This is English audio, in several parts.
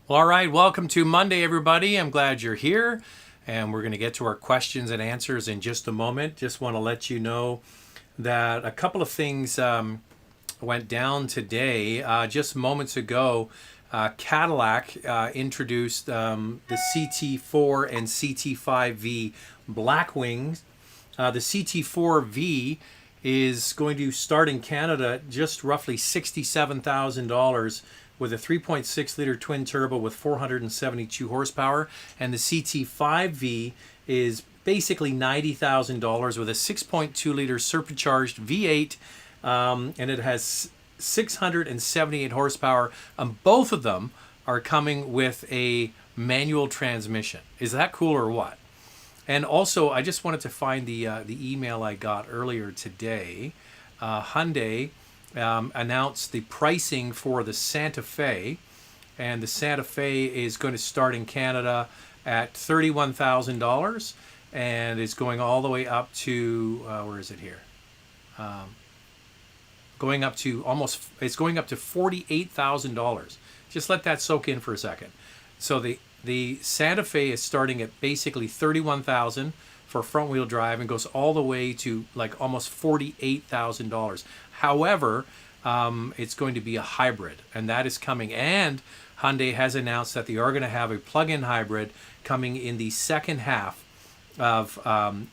Well, all right, welcome to Monday, everybody. I'm glad you're here, and we're going to get to our questions and answers in just a moment. Just want to let you know that a couple of things went down today. Just moments ago, Cadillac introduced the CT4 and CT5V Blackwings. The CT4V is going to start in Canada just roughly $67,000 with a 3.6 liter twin turbo with 472 horsepower, and the CT5V is basically $90,000 with a 6.2 liter supercharged V8, and it has 678 horsepower. Both of them are coming with a manual transmission. Is that cool or what? And also, I just wanted to find the email I got earlier today. Hyundai announced the pricing for the Santa Fe, and the Santa Fe is going to start in Canada at $31,000, and it's going all the way up to where is it here? Going up to it's going up to $48,000. Just let that soak in for a second. So the Santa Fe is starting at basically $31,000 for front wheel drive and goes all the way to like almost $48,000. However, it's going to be a hybrid, and that is coming. And Hyundai has announced that they are going to have a plug-in hybrid coming in the second half of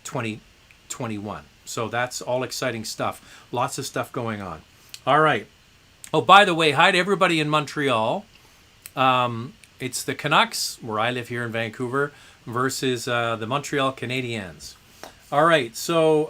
2021. So that's all exciting stuff. Lots of stuff going on. All right. Oh, by the way, hi to everybody in Montreal. It's the Canucks, where I live here in Vancouver, versus the Montreal Canadiens. All right, so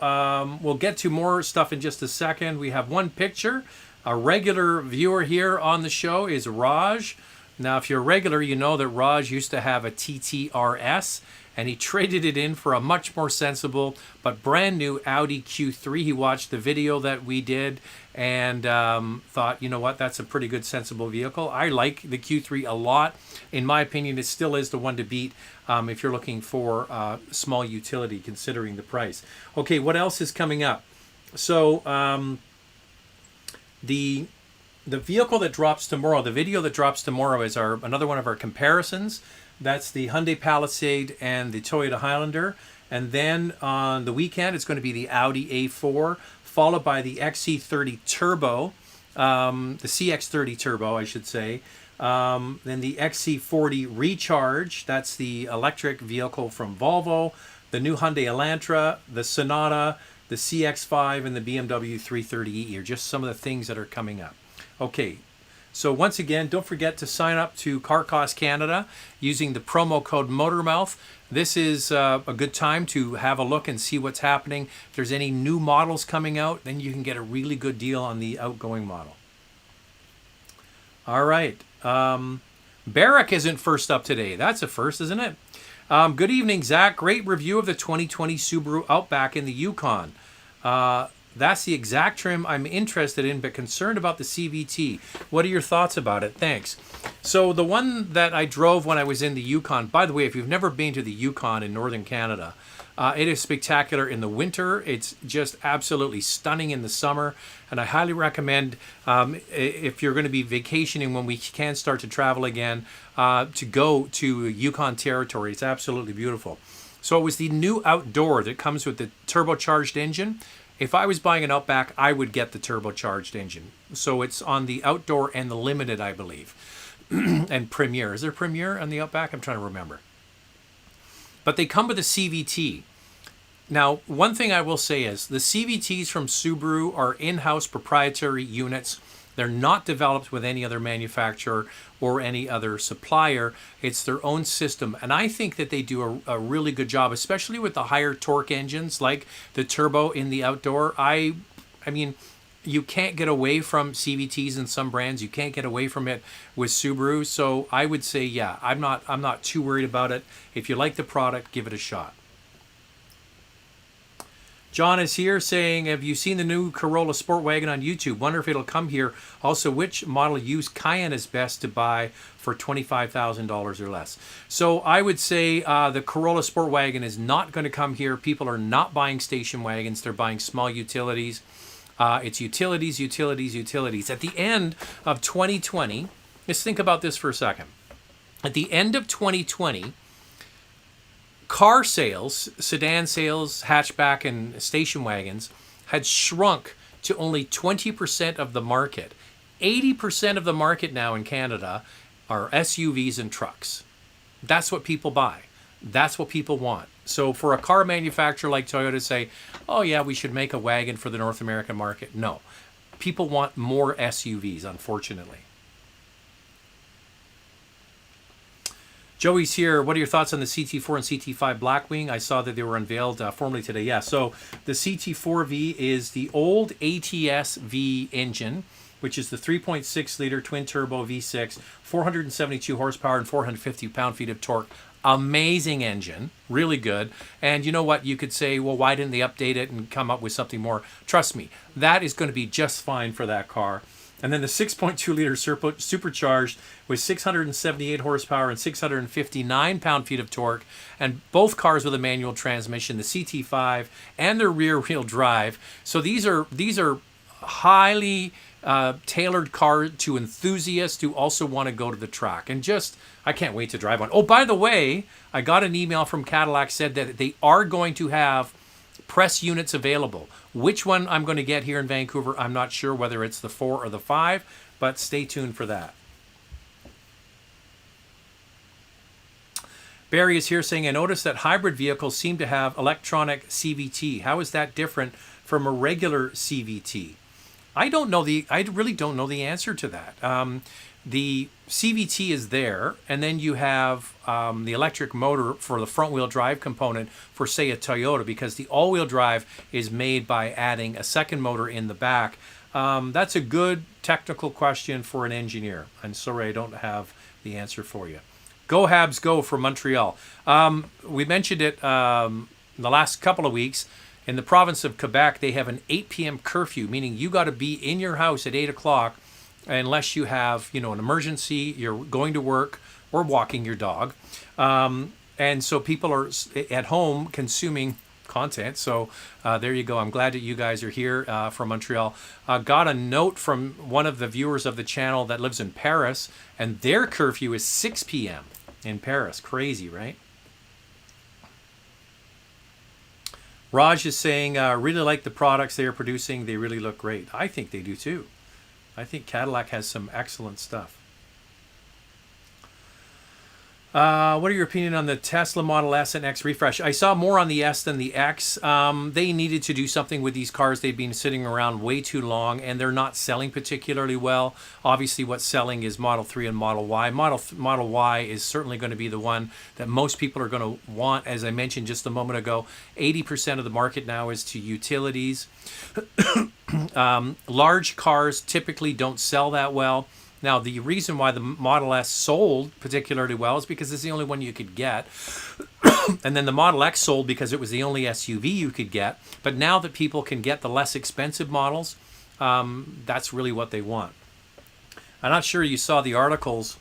we'll get to more stuff in just a second. We have one picture. A regular viewer here on the show is Raj. Now, if you're a regular, you know that Raj used to have a TTRS, and he traded it in for a much more sensible but brand new Audi Q3. He watched the video that we did and thought, you know what, that's a pretty good, sensible vehicle. I like the Q3 a lot. In my opinion, it still is the one to beat if you're looking for small utility, considering the price. Okay, what else is coming up? So the vehicle that drops tomorrow, the video that drops tomorrow is another one of our comparisons. That's the Hyundai Palisade and the Toyota Highlander. And then on the weekend, it's going to be the Audi A4, followed by the XC30 Turbo, the CX30 Turbo, I should say. Then the XC40 Recharge, that's the electric vehicle from Volvo, the new Hyundai Elantra, the Sonata, the CX-5, and the BMW 330e are just some of the things that are coming up. Okay. So once again, don't forget to sign up to Car Cost Canada using the promo code MOTORMOUTH. This is a good time to have a look and see what's happening. If there's any new models coming out, then you can get a really good deal on the outgoing model. All right. Barrick isn't first up today. That's a first, isn't it? Good evening, Zach. Great review of the 2020 Subaru Outback in the Yukon. That's the exact trim I'm interested in, but concerned about the CVT. What are your thoughts about it? Thanks. So the one that I drove when I was in the Yukon, by the way, if you've never been to the Yukon in northern Canada, it is spectacular in the winter. It's just absolutely stunning in the summer. And I highly recommend, if you're going to be vacationing when we can start to travel again, to go to Yukon territory. It's absolutely beautiful. So it was the new Outdoor that comes with the turbocharged engine. If I was buying an Outback, I would get the turbocharged engine. So it's on the Outdoor and the Limited, I believe. And Premier. Is there Premier on the Outback? I'm trying to remember. But they come with a CVT. Now, one thing I will say is the CVTs from Subaru are in-house proprietary units. They're not developed with any other manufacturer or any other supplier. It's their own system. And I think that they do a really good job, especially with the higher torque engines like the turbo in the Outdoor. I mean, you can't get away from CVTs in some brands. You can't get away from it with Subaru. So I would say, yeah, I'm not too worried about it. If you like the product, give it a shot. John is here saying, have you seen the new Corolla Sport Wagon on YouTube? Wonder if it'll come here. Also, which model used Cayenne is best to buy for $25,000 or less? So I would say the Corolla Sport Wagon is not going to come here. People are not buying station wagons. They're buying small utilities. It's utilities, utilities, utilities. At the end of 2020, let's think about this for a second. At the end of 2020, car sales, sedan sales, hatchback and station wagons had shrunk to only 20% of the market. 80% of the market now in Canada are SUVs and trucks. That's what people buy. That's what people want. So for a car manufacturer like Toyota to say, oh yeah, we should make a wagon for the North American market. No. People want more SUVs, unfortunately. Joey's here. What are your thoughts on the CT4 and CT5 Blackwing? I saw that they were unveiled formally today. Yeah, so the CT4V is the old ATS-V engine, which is the 3.6-liter twin-turbo V6, 472 horsepower and 450 pound-feet of torque. Amazing engine, really good. And you know what? You could say, well, why didn't they update it and come up with something more? Trust me, that is going to be just fine for that car. And then the 6.2-liter supercharged with 678 horsepower and 659 pound-feet of torque, and both cars with a manual transmission, the CT5 and their rear-wheel drive. So these are highly tailored car to enthusiasts who also want to go to the track. And just, I can't wait to drive one. Oh, by the way, I got an email from Cadillac said that they are going to have press units available. Which one I'm going to get here in Vancouver, I'm not sure, whether it's the 4 or the 5, but stay tuned for that. Barry is here saying, I noticed that hybrid vehicles seem to have electronic CVT. How is that different from a regular CVT? I really don't know the answer to that. The CVT is there, and then you have the electric motor for the front-wheel drive component for, say, a Toyota, because the all-wheel drive is made by adding a second motor in the back. That's a good technical question for an engineer. I'm sorry I don't have the answer for you. Go Habs Go from Montreal. We mentioned it in the last couple of weeks. In the province of Quebec, they have an 8 p.m. curfew, meaning you got to be in your house at 8 o'clock unless you have, an emergency, you're going to work or walking your dog. And so people are at home consuming content. So there you go. I'm glad that you guys are here from Montreal. Got a note from one of the viewers of the channel that lives in Paris, and their curfew is 6 p.m. in Paris. Crazy, right? Raj is saying, really like the products they are producing. They really look great. I think they do too. I think Cadillac has some excellent stuff. What are your opinion on the Tesla Model S and X refresh? I saw more on the S than the X. They needed to do something with these cars. They've been sitting around way too long, and they're not selling particularly well. Obviously, what's selling is Model 3 and Model Y. Model Y is certainly going to be the one that most people are going to want. As I mentioned just a moment ago, 80% of the market now is to utilities. Large cars typically don't sell that well. Now, the reason why the Model S sold particularly well is because it's the only one you could get. And then the Model X sold because it was the only SUV you could get. But now that people can get the less expensive models, that's really what they want. I'm not sure you saw the articles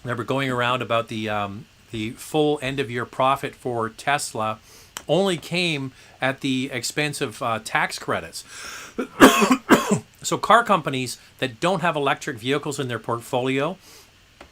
that were going around about the full end-of-year profit for Tesla only came at the expense of tax credits. So car companies that don't have electric vehicles in their portfolio,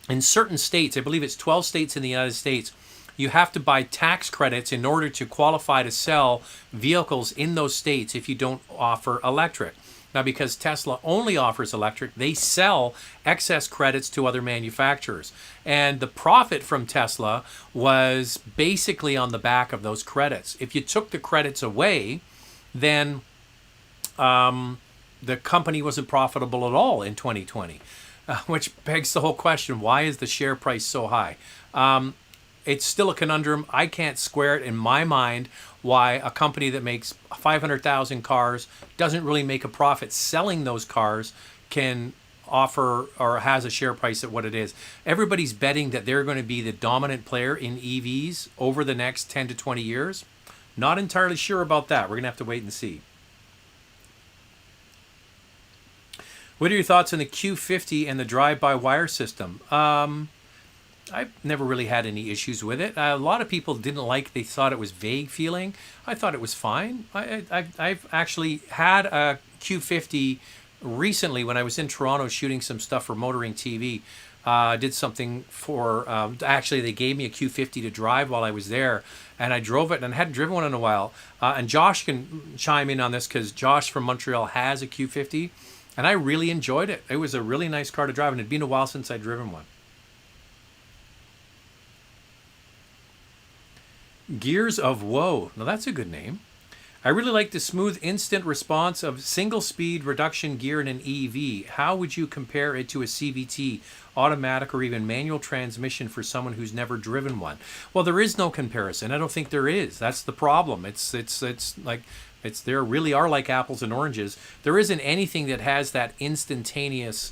in certain states, I believe it's 12 states in the United States, you have to buy tax credits in order to qualify to sell vehicles in those states if you don't offer electric. Now, because Tesla only offers electric, they sell excess credits to other manufacturers. And the profit from Tesla was basically on the back of those credits. If you took the credits away, then the company wasn't profitable at all in 2020, which begs the whole question, why is the share price so high? It's still a conundrum. I can't square it in my mind why a company that makes 500,000 cars doesn't really make a profit selling those cars can offer or has a share price at what it is. Everybody's betting that they're going to be the dominant player in EVs over the next 10 to 20 years. Not entirely sure about that. We're going to have to wait and see. What are your thoughts on the Q50 and the drive-by-wire system? I've never really had any issues with it. A lot of people didn't like, they thought it was vague feeling. I thought it was fine. I've actually had a Q50 recently when I was in Toronto shooting some stuff for Motoring TV. I did something for, actually they gave me a Q50 to drive while I was there, and I drove it, and I hadn't driven one in a while. And Josh can chime in on this because Josh from Montreal has a Q50, and I really enjoyed it. It was a really nice car to drive, and it'd been a while since I'd driven one. Gears of Woe. Now that's a good name. I really like the smooth instant response of single speed reduction gear in an EV. How would you compare it to a CVT, automatic or even manual transmission for someone who's never driven one? Well, there is no comparison. I don't think there is. That's the problem. There really are like apples and oranges. There isn't anything that has that instantaneous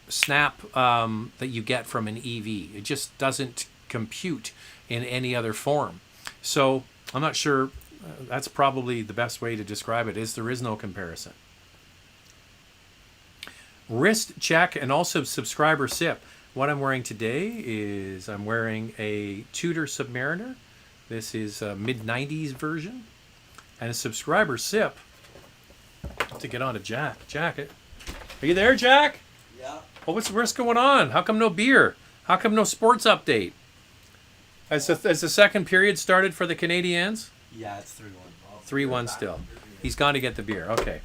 snap that you get from an EV. It just doesn't compute in any other form. So I'm not sure. That's probably the best way to describe it, is there is no comparison. Wrist check and also subscriber sip. What I'm wearing today is I'm wearing a Tudor Submariner. This is a mid-90s version. And a subscriber sip. To get on to Jack. Jack, are you there, Jack? Yeah. Well, what's going on? How come no beer? How come no sports update? Has the second period started for the Canadiens? Yeah, it's 3-1. 3-1 still. He's gone to get the beer. Okay.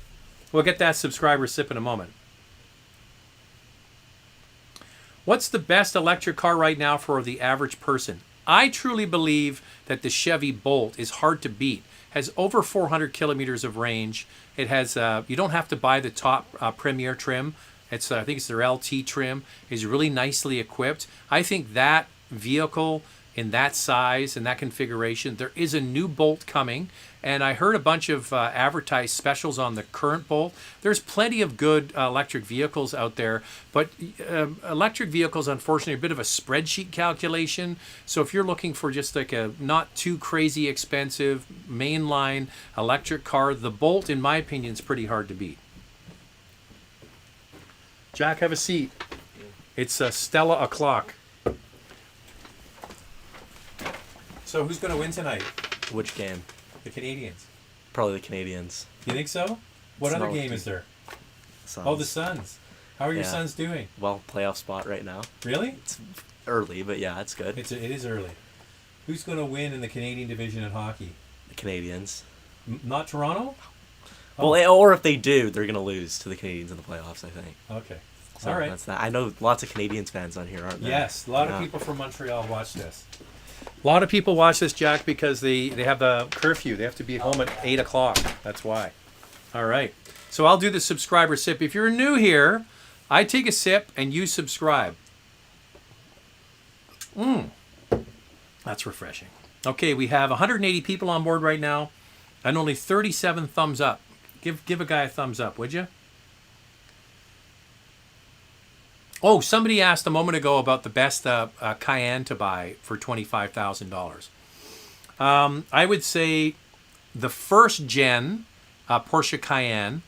We'll get that subscriber sip in a moment. What's the best electric car right now for the average person? I truly believe that the Chevy Bolt is hard to beat. Has over 400 kilometers of range. It has, you don't have to buy the top Premier trim. It's, I think it's their LT trim. Is really nicely equipped. I think that vehicle in that size and that configuration, there is a new Bolt coming, and I heard a bunch of advertised specials on the current Bolt. There's plenty of good electric vehicles out there, but electric vehicles, unfortunately, are a bit of a spreadsheet calculation. So if you're looking for just like a not too crazy expensive mainline electric car, the Bolt, in my opinion, is pretty hard to beat. Jack, have a seat. It's Stella o'clock. So who's going to win tonight? Which game? The Canadiens. Probably the Canadiens. You think so? What other game is there? Suns. Oh, the Suns. How are your Yeah. Suns doing? Well, playoff spot right now. Really? It's early, but yeah, it's good. It is early. Who's going to win in the Canadian division in hockey? The Canadiens. Not Toronto? Well, or if they do, they're going to lose to the Canadiens in the playoffs, I think. Okay. So All right. That's that. I know lots of Canadiens fans on here, aren't there? Yes, a lot of people from Montreal watch this. A lot of people watch this, Jack, because they have a curfew. They have to be home at 8 o'clock. That's why. All right. So I'll do the subscriber sip. If you're new here, I take a sip and you subscribe. That's refreshing. Okay, we have 180 people on board right now and only 37 thumbs up. Give a guy a thumbs up, would you? Oh, somebody asked a moment ago about the best Cayenne to buy for $25,000. I would say the first gen Porsche Cayenne,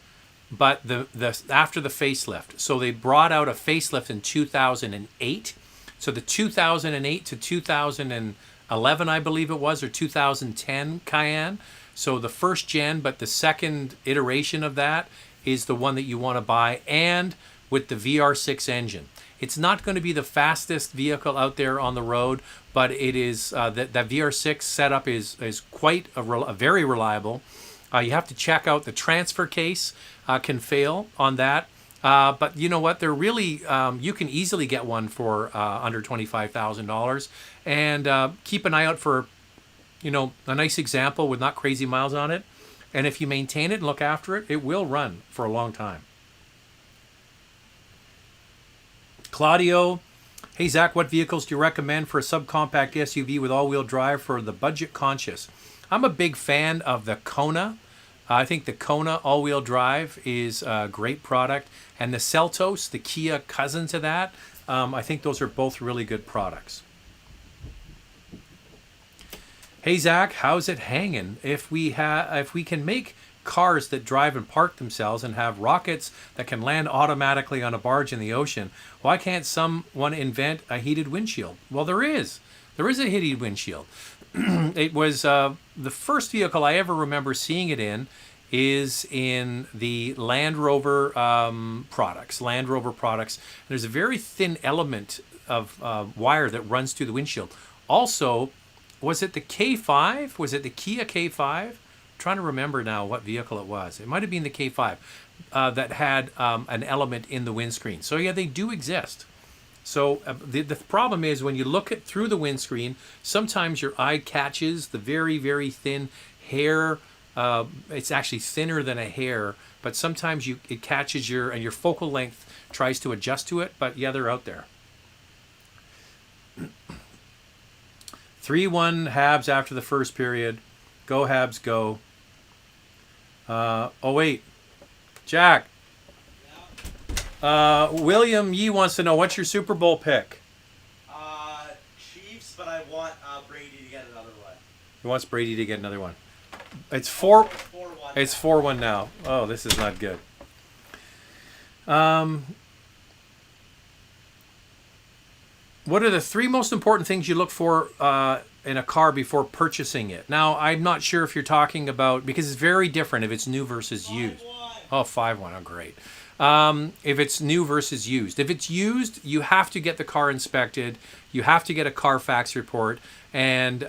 but the after the facelift. So they brought out a facelift in 2008. So the 2008 to 2011, I believe it was, or 2010 Cayenne. So the first gen, but the second iteration of that is the one that you want to buy, and with the VR6 engine. It's not going to be the fastest vehicle out there on the road, but it is that VR6 setup is quite a very reliable. You have to check out the transfer case can fail on that. But you know what? They're really, you can easily get one for under $25,000. And keep an eye out for, a nice example with not crazy miles on it. And if you maintain it and look after it, it will run for a long time. Claudio, hey Zach, what vehicles do you recommend for a subcompact SUV with all-wheel drive for the budget conscious? I'm a big fan of the Kona. I think the Kona all-wheel drive is a great product. And the Seltos, the Kia cousin to that, I think those are both really good products. Hey Zach, how's it hanging? If we can make cars that drive and park themselves and have rockets that can land automatically on a barge in the ocean, why can't someone invent a heated windshield? Well, there is a heated windshield. It was the first vehicle I ever remember seeing it in is in the Land Rover products. Land Rover products. There's a very thin element of wire that runs through the windshield. Also, was it the K5? Was it the Kia K5? I'm trying to remember now what vehicle it was. It might have been the K5 that had an element in the windscreen. So yeah, they do exist. So the problem is when you look at through the windscreen, sometimes your eye catches the very, very thin hair. It's actually thinner than a hair, but sometimes it catches and your focal length tries to adjust to it. But yeah, they're out there. 3-1 Habs after the first period. Go Habs, go. Oh wait, Jack. William Yee wants to know, what's your Super Bowl pick? Chiefs, but I want Brady to get another one. He wants Brady to get another one. It's 4-1. 4-1. It's 4-1 now. Oh, this is not good. What are the 3 most important things you look for in a car before purchasing it? Now, I'm not sure if you're talking about, because it's very different if it's new versus used. 5-1. Oh, 5-1. Oh, great. If it's new versus used. If it's used, you have to get the car inspected. You have to get a Carfax report. And,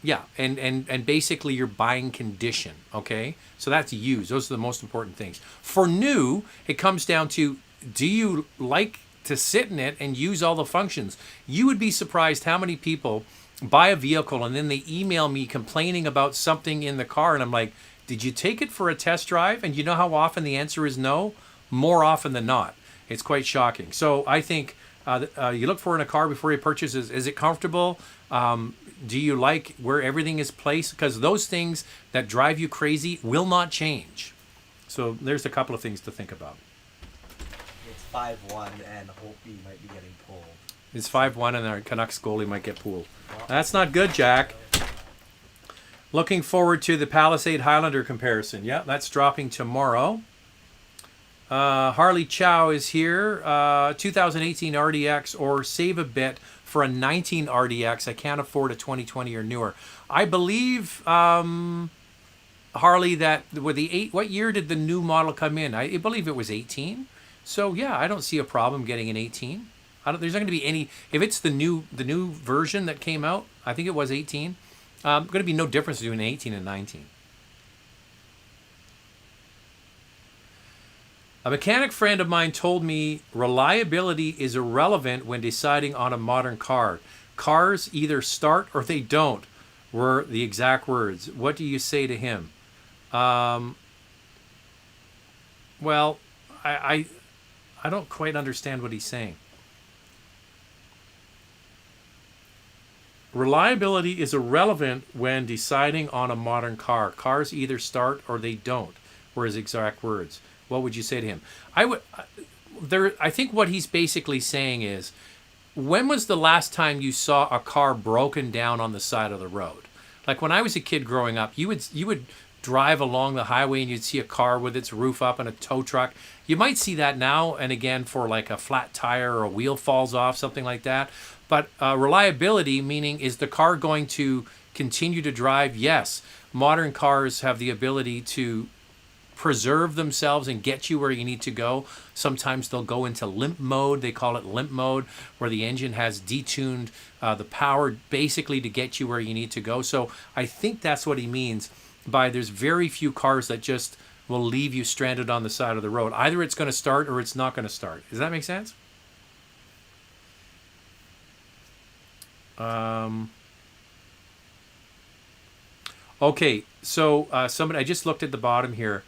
yeah, and basically your buying condition, okay? So that's used. Those are the most important things. For new, it comes down to, do you like to sit in it and use all the functions? You would be surprised how many people buy a vehicle and then they email me complaining about something in the car, and I'm like, did you take it for a test drive? And you know how often the answer is no? More often than not. It's quite shocking. So I think you look for in a car before you purchase, is it comfortable? Do you like where everything is placed? Because those things that drive you crazy will not change. So there's a couple of things to think about. It's 5-1, and Holtby might be getting pulled. It's 5-1, and our Canucks goalie might get pulled. That's not good, Jack. Looking forward to the Palisade Highlander comparison. Yeah, that's dropping tomorrow. Harley Chow is here. 2018 RDX, or save a bit for a 19 RDX. I can't afford a 2020 or newer. I believe, Harley, that with the what year did the new model come in? I believe it was 18. So yeah, I don't see a problem getting an 18. There's not going to be any. If it's the new version that came out, I think it was 18. Going to be no difference between 18 and 19. A mechanic friend of mine told me reliability is irrelevant when deciding on a modern car. Cars either start or they don't, were the exact words. What do you say to him? Well, I don't quite understand what he's saying. Reliability is irrelevant when deciding on a modern car. Cars either start or they don't, were his exact words. What would you say to him? I think what he's basically saying is, when was the last time you saw a car broken down on the side of the road? Like when I was a kid growing up, you would drive along the highway and you'd see a car with its roof up and a tow truck. You might see that now and again for like a flat tire or a wheel falls off, something like that. But reliability, meaning, is the car going to continue to drive? Yes. Modern cars have the ability to preserve themselves and get you where you need to go. Sometimes they'll go into limp mode. They call it limp mode, where the engine has detuned the power basically to get you where you need to go. So I think that's what he means by there's very few cars that just will leave you stranded on the side of the road. Either it's going to start or it's not going to start. Does that make sense? Okay, so somebody, I just looked at the bottom here.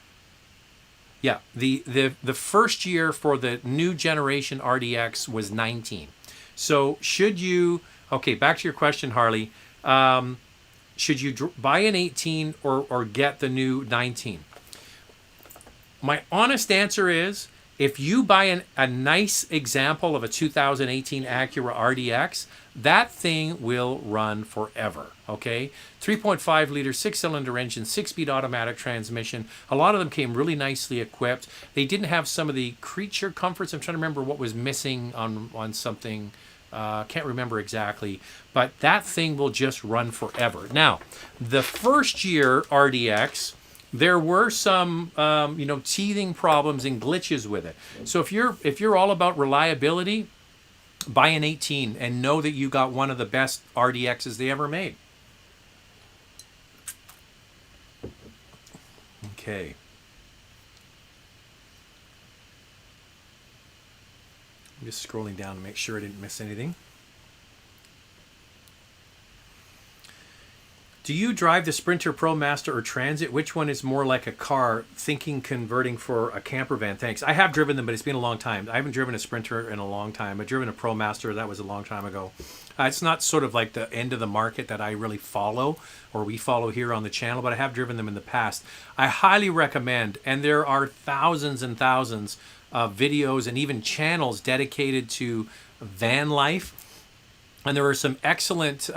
Yeah, the first year for the new generation RDX was 19. So should you, okay, back to your question, Harley. Should you buy an 18 or get the new 19? My honest answer is, if you buy a nice example of a 2018 Acura RDX, that thing will run forever, okay? 3.5 liter, 6-cylinder engine, 6-speed automatic transmission. A lot of them came really nicely equipped. They didn't have some of the creature comforts. I'm trying to remember what was missing on something. Can't remember exactly. But that thing will just run forever. Now, the first year RDX there were some teething problems and glitches with it. So if you're all about reliability, buy an 18 and know that you got one of the best RDXs they ever made. Okay. I'm just scrolling down to make sure I didn't miss anything. Do you drive the Sprinter, ProMaster, or Transit? Which one is more like a car? Thinking converting for a camper van. Thanks. I have driven them, but it's been a long time. I haven't driven a Sprinter in a long time. I've driven a ProMaster. That was a long time ago. It's not sort of like the end of the market that I really follow or we follow here on the channel, but I have driven them in the past. I highly recommend, and there are thousands and thousands of videos and even channels dedicated to van life. And there are some excellent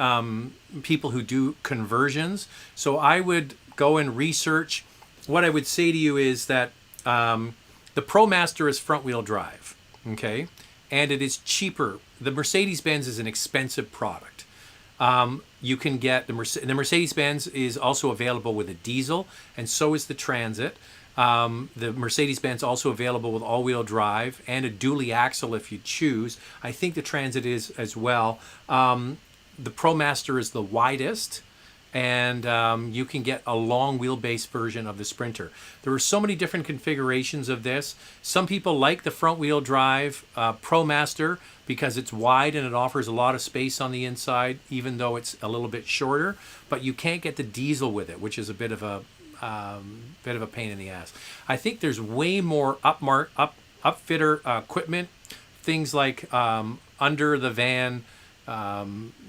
people who do conversions. So I would go and research. What I would say to you is that the ProMaster is front-wheel drive, okay? And it is cheaper. The Mercedes-Benz is an expensive product. You can get the Mercedes-Benz is also available with a diesel, and so is the Transit. The Mercedes-Benz also available with all-wheel drive and a dually axle if you choose. I think the Transit is as well. The ProMaster is the widest, and you can get a long wheelbase version of the Sprinter. There are so many different configurations of this. Some people like the front-wheel drive ProMaster because it's wide and it offers a lot of space on the inside, even though it's a little bit shorter. But you can't get the diesel with it, which is a bit of a pain in the ass. I think there's way more upfitter equipment, things like under the van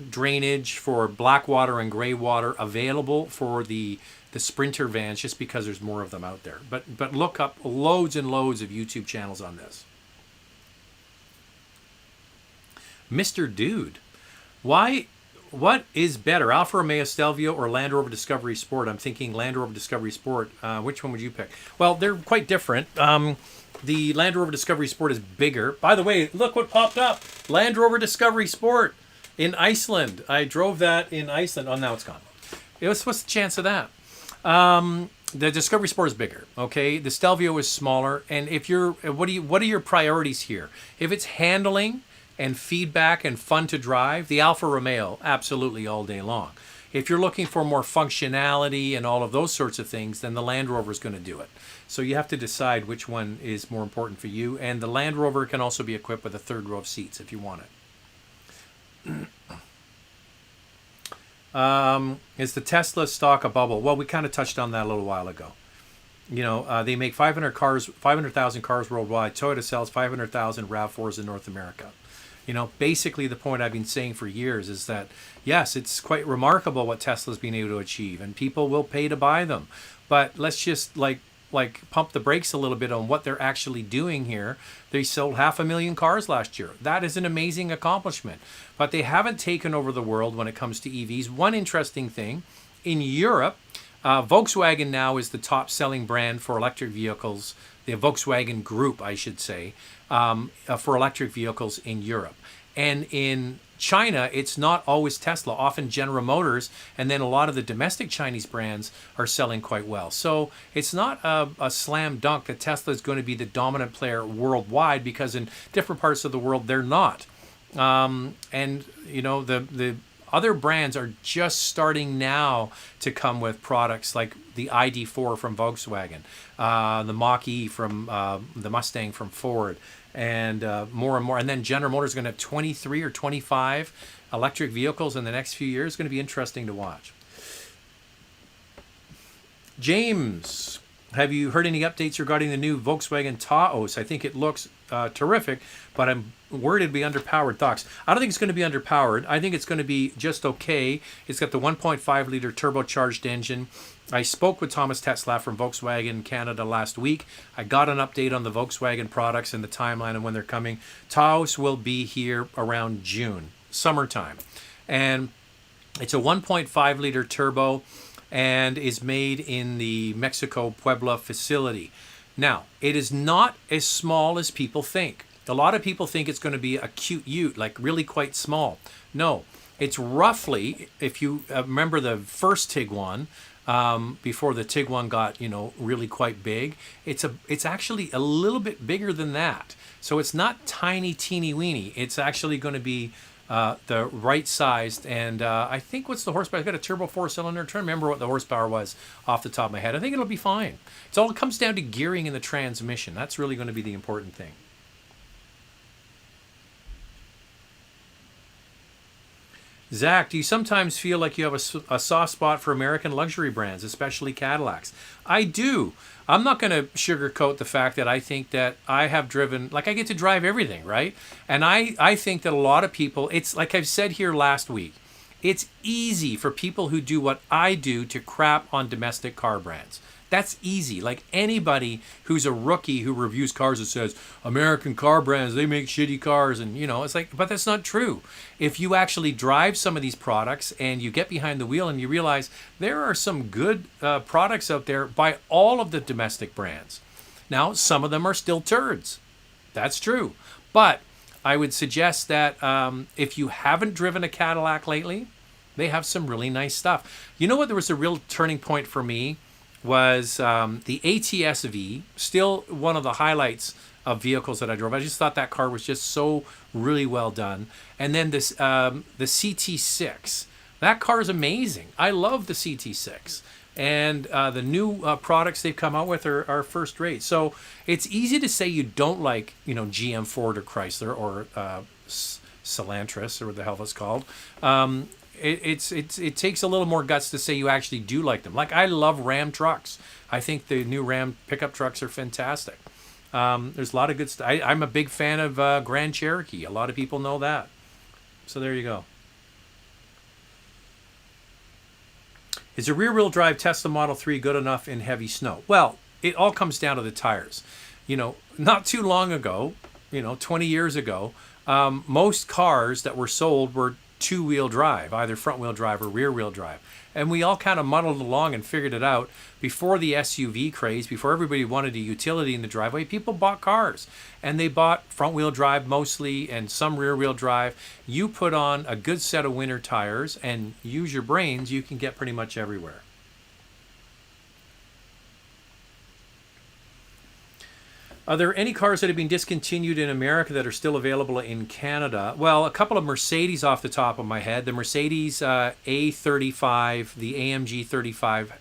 drainage for black water and gray water available for the Sprinter vans, just because there's more of them out there. But look up loads and loads of YouTube channels on this. Mr. Dude, what is better, Alfa Romeo Stelvio or Land Rover Discovery Sport? I'm thinking Land Rover Discovery Sport. Which one would you pick? Well, they're quite different. The Land Rover Discovery Sport is bigger. By the way, look what popped up. Land Rover Discovery Sport in Iceland. I drove that in Iceland. Oh, now it's gone. What's the chance of that? The Discovery Sport is bigger. Okay, the Stelvio is smaller. And if you're, what are your priorities here? If it's handling and feedback and fun to drive, the Alfa Romeo, absolutely all day long. If you're looking for more functionality and all of those sorts of things, then the Land Rover is going to do it. So you have to decide which one is more important for you. And the Land Rover can also be equipped with a third row of seats if you want it. Is the Tesla stock a bubble? Well, we kind of touched on that a little while ago. You know, they make 500,000 cars worldwide. Toyota sells 500,000 RAV4s in North America. You know, basically the point I've been saying for years is that, yes, it's quite remarkable what Tesla's been able to achieve, and people will pay to buy them. But let's just like pump the brakes a little bit on what they're actually doing here. They sold 500,000 cars last year. That is an amazing accomplishment. But they haven't taken over the world when it comes to EVs. One interesting thing, in Europe, Volkswagen now is the top selling brand for electric vehicles, the Volkswagen Group, I should say, for electric vehicles in Europe. And in China, it's not always Tesla, often General Motors, and then a lot of the domestic Chinese brands are selling quite well. So it's not a slam dunk that Tesla is going to be the dominant player worldwide, because in different parts of the world, they're not. And, you know, the other brands are just starting now to come with products like the ID.4 from Volkswagen, the Mach-E from the Mustang from Ford, and more and more. And then General Motors is going to have 23 or 25 electric vehicles in the next few years. It's going to be interesting to watch. James, have you heard any updates regarding the new Volkswagen Taos? I think it looks terrific, but I'm worried it'd be underpowered. Thoughts? I don't think it's going to be underpowered. I think it's going to be just okay. It's got the 1.5 liter turbocharged engine. I spoke with Thomas Tetzlaff from Volkswagen Canada last week. I got an update on the Volkswagen products and the timeline and when they're coming. Taos will be here around June, summertime. And it's a 1.5 liter turbo and is made in the Mexico Puebla facility. Now, it is not as small as people think. A lot of people think it's going to be a cute ute, like really quite small. No, it's roughly, if you remember the first Tiguan, before the Tiguan got, really quite big. It's actually a little bit bigger than that. So it's not tiny, teeny weeny. It's actually going to be the right sized. And I think what's the horsepower? I've got a turbo 4-cylinder. I'm trying to remember what the horsepower was off the top of my head. I think it'll be fine. It comes down to gearing in the transmission. That's really going to be the important thing. Zach, do you sometimes feel like you have a soft spot for American luxury brands, especially Cadillacs? I do. I'm not going to sugarcoat the fact that I think that I have driven, I get to drive everything, right? And I think that a lot of people, it's like I've said here last week, it's easy for people who do what I do to crap on domestic car brands. That's easy. Like anybody who's a rookie who reviews cars and says, American car brands, they make shitty cars. And, it's like, but that's not true. If you actually drive some of these products and you get behind the wheel and you realize there are some good products out there by all of the domestic brands. Now, some of them are still turds. That's true. But I would suggest that if you haven't driven a Cadillac lately, they have some really nice stuff. You know what? There was a real turning point for me was the ATS V, still one of the highlights of vehicles that I drove. I just thought that car was just so really well done. And then this the CT6. That car is amazing. I love the CT6. And the new products they've come out with are first rate. So it's easy to say you don't like, GM, Ford, or Chrysler, or Stellantis, or what the hell it's called. It takes a little more guts to say you actually do like them. Like I love Ram trucks. I think the new Ram pickup trucks are fantastic. There's a lot of good stuff. I'm a big fan of Grand Cherokee. A lot of people know that. So there you go. Is a rear-wheel drive Tesla Model 3 good enough in heavy snow? Well, it all comes down to the tires. Not too long ago, 20 years ago, most cars that were sold were two-wheel drive, either front-wheel drive or rear-wheel drive. And we all kind of muddled along and figured it out. Before the SUV craze, before everybody wanted a utility in the driveway, people bought cars. And they bought front-wheel drive mostly and some rear-wheel drive. You put on a good set of winter tires and use your brains, you can get pretty much everywhere. Are there any cars that have been discontinued in America that are still available in Canada? Well, a couple of Mercedes off the top of my head. The Mercedes A35, the AMG 35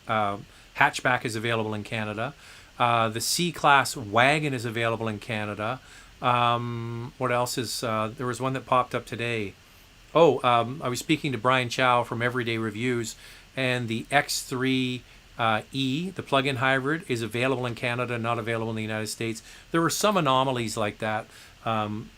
hatchback is available in Canada. The C-Class wagon is available in Canada. What else is... there was one that popped up today. I was speaking to Brian Chow from Everyday Reviews, and the X3... E, the plug-in hybrid, is available in Canada, not available in the United States. There were some anomalies like that. And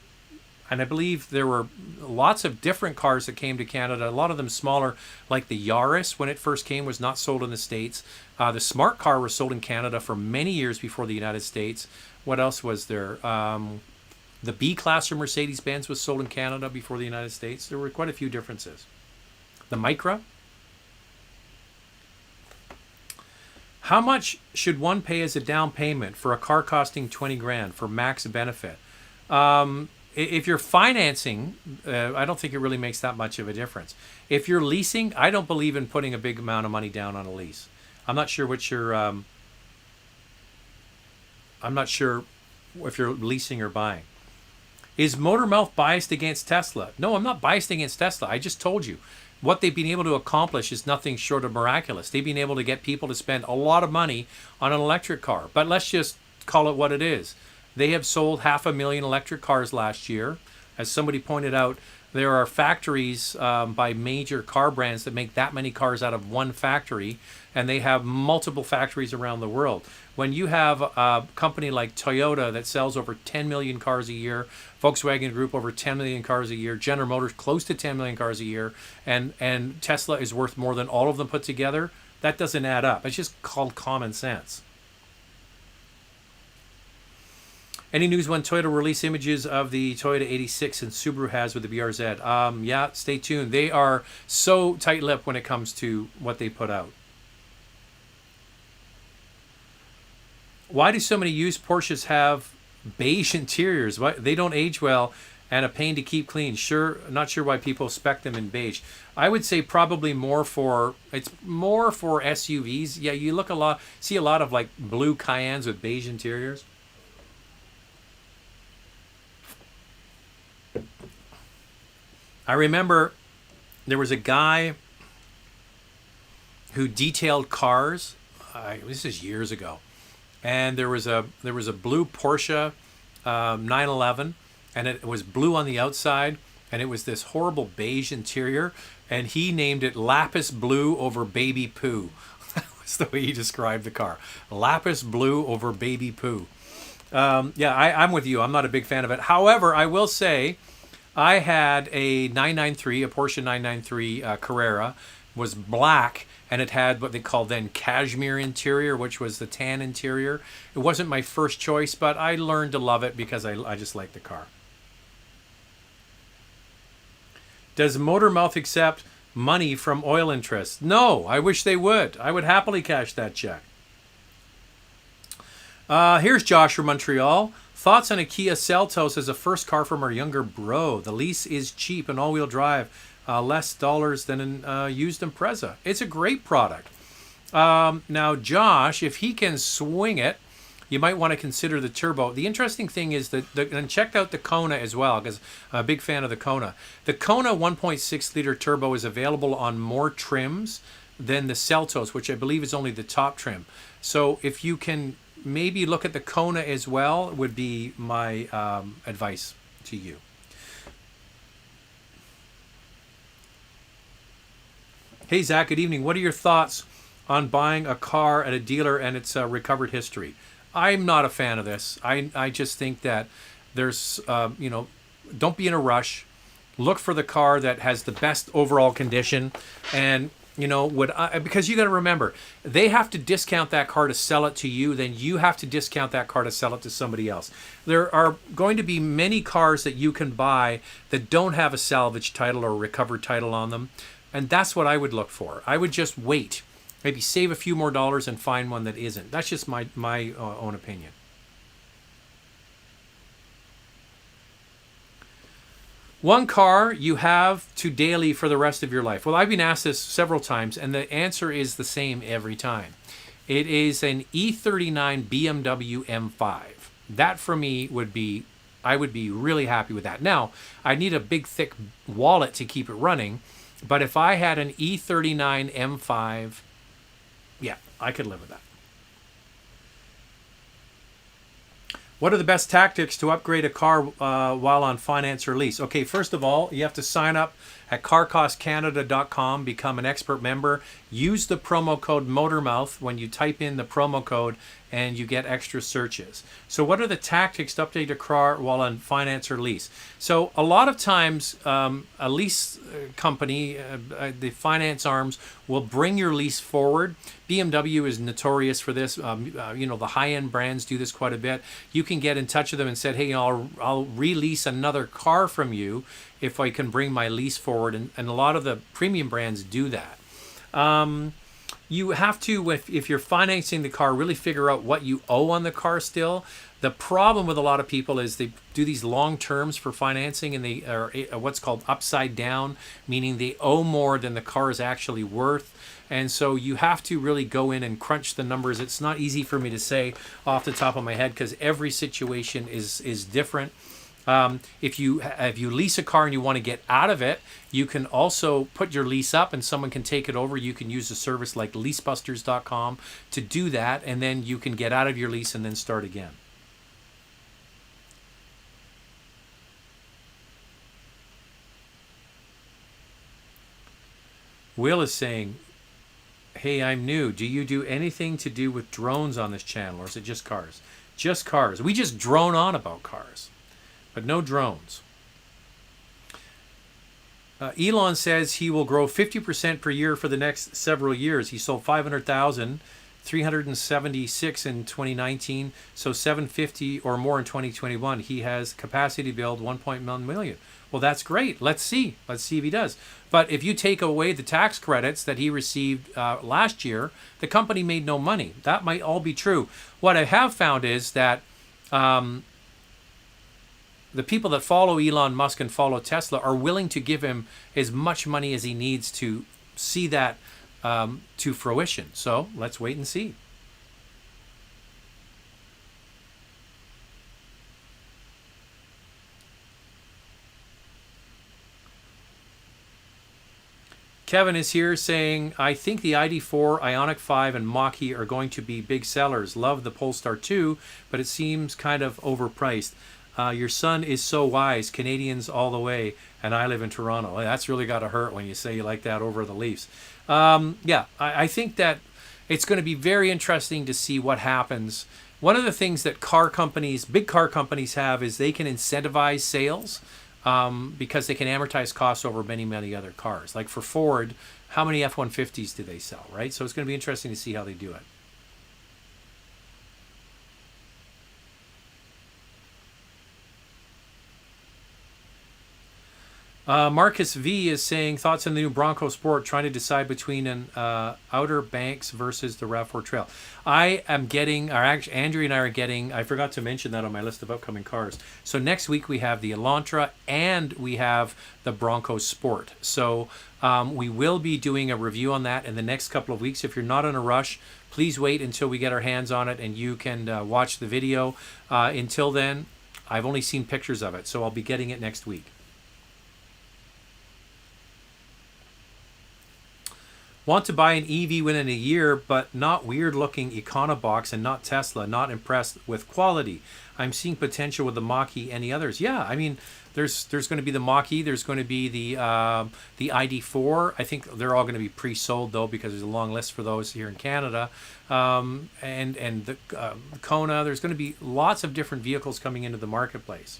I believe there were lots of different cars that came to Canada, a lot of them smaller, like the Yaris, when it first came, was not sold in the States. The Smart Car was sold in Canada for many years before the United States. What else was there? The B-Class from Mercedes-Benz was sold in Canada before the United States. There were quite a few differences. The Micra. How much should one pay as a down payment for a car costing 20 grand for max benefit? If you're financing, I don't think it really makes that much of a difference. If you're leasing, I don't believe in putting a big amount of money down on a lease. I'm not sure what your... I'm not sure if you're leasing or buying. Is Motormouth biased against Tesla? No, I'm not biased against Tesla. I just told you. What they've been able to accomplish is nothing short of miraculous. They've been able to get people to spend a lot of money on an electric car. But let's just call it what it is. They have sold 500,000 electric cars last year. As somebody pointed out, there are factories by major car brands that make that many cars out of one factory, and they have multiple factories around the world. When you have a company like Toyota that sells over 10 million cars a year, Volkswagen Group over 10 million cars a year, General Motors close to 10 million cars a year, and Tesla is worth more than all of them put together, that doesn't add up. It's just called common sense. Any news when Toyota will release images of the Toyota 86 and Subaru has with the BRZ? Yeah, stay tuned. They are so tight-lipped when it comes to what they put out. Why do so many used Porsches have beige interiors? Why, they don't age well. and a pain to keep clean. Not sure why people spec them in beige. I would say probably more for SUVs. Yeah, you see a lot of like blue Cayennes with beige interiors. I remember there was a guy who detailed cars. This is years ago, and there was a blue Porsche 911, and it was blue on the outside, and it was this horrible beige interior, and he named it lapis blue over baby poo. That was the way he described the car. Lapis blue over baby poo. Yeah, I'm with you. I'm not a big fan of it. However, I will say I had a Porsche 993 Carrera, was black, and it had what they called then cashmere interior, which was the tan interior. It wasn't my first choice, but I learned to love it because I just like the car. Does Motormouth accept money from oil interests? No, I wish they would. I would happily cash that check. Here's Josh from Montreal. Thoughts on a Kia Seltos as a first car from our younger bro. The lease is cheap and all-wheel drive. Less dollars than an used Impreza. It's a great product. Now, Josh, if he can swing it, you might want to consider the turbo. The interesting thing is and check out the Kona as well, because I'm a big fan of the Kona. The Kona 1.6 liter turbo is available on more trims than the Seltos, which I believe is only the top trim. So if you can maybe look at the Kona as well, would be my advice to you. Hey, Zach, good evening. What are your thoughts on buying a car at a dealer and its recovered history? I'm not a fan of this. I just think that there's, don't be in a rush. Look for the car that has the best overall condition. And, because you got to remember, they have to discount that car to sell it to you. Then you have to discount that car to sell it to somebody else. There are going to be many cars that you can buy that don't have a salvage title or a recovered title on them. And that's what I would look for. I would just wait. Maybe save a few more dollars and find one that isn't. That's just my own opinion. One car you have to daily for the rest of your life. Well, I've been asked this several times, and the answer is the same every time. It is an E39 BMW M5. That for me I would be really happy with that. Now, I need a big, thick wallet to keep it running. But if I had an E39 M5, yeah, I could live with that. What are the best tactics to upgrade a car while on finance or lease? Okay, first of all, you have to sign up at carcostcanada.com, become an expert member. Use the promo code Motormouth when you type in the promo code, and you get extra searches. So what are the tactics to update a car while on finance or lease? So a lot of times a lease company, the finance arms, will bring your lease forward. BMW is notorious for this. The high-end brands do this quite a bit. You can get in touch with them and say, hey, I'll release another car from you if I can bring my lease forward. And a lot of the premium brands do that. You have to, if you're financing the car, really figure out what you owe on the car still. The problem with a lot of people is they do these long terms for financing, and they are what's called upside down, meaning they owe more than the car is actually worth. And so you have to really go in and crunch the numbers. It's not easy for me to say off the top of my head because every situation is different. If you lease a car and you want to get out of it, you can also put your lease up and someone can take it over. You can use a service like leasebusters.com to do that, and then you can get out of your lease and then start again. Will is saying, hey, I'm new. Do you do anything to do with drones on this channel, or is it just cars? Just cars. We just drone on about cars, but no drones. Elon says he will grow 50% per year for the next several years. He sold 500,000, 376 in 2019, so 750 or more in 2021. He has capacity to build 1.1 million. Well, that's great. Let's see. Let's see if he does. But if you take away the tax credits that he received last year, the company made no money. That might all be true. What I have found is that the people that follow Elon Musk and follow Tesla are willing to give him as much money as he needs to see that to fruition. So let's wait and see. Kevin is here saying, I think the ID4, Ioniq 5, and Mach-E are going to be big sellers. Love the Polestar 2, but it seems kind of overpriced. Your son is so wise. Canadians all the way, and I live in Toronto. That's really got to hurt when you say you like that over the Leafs. Yeah, I think that it's going to be very interesting to see what happens. One of the things that big car companies have is they can incentivize sales. Because they can amortize costs over many, many other cars. Like for Ford, how many F-150s do they sell, right? So it's going to be interesting to see how they do it. Marcus V is saying, thoughts on the new Bronco Sport, trying to decide between an Outer Banks versus the RAV4 Trail. I am getting, or actually Andrew and I are getting, I forgot to mention that on my list of upcoming cars. So next week we have the Elantra and we have the Bronco Sport. So we will be doing a review on that in the next couple of weeks. If you're not in a rush, please wait until we get our hands on it and you can watch the video. Until then, I've only seen pictures of it, so I'll be getting it next week. Want to buy an EV within a year, but not weird-looking Econobox and not Tesla. Not impressed with quality. I'm seeing potential with the Mach-E and the others. Yeah, I mean, there's going to be the Mach-E. There's going to be the ID4. I think they're all going to be pre-sold though because there's a long list for those here in Canada. And the Kona. There's going to be lots of different vehicles coming into the marketplace.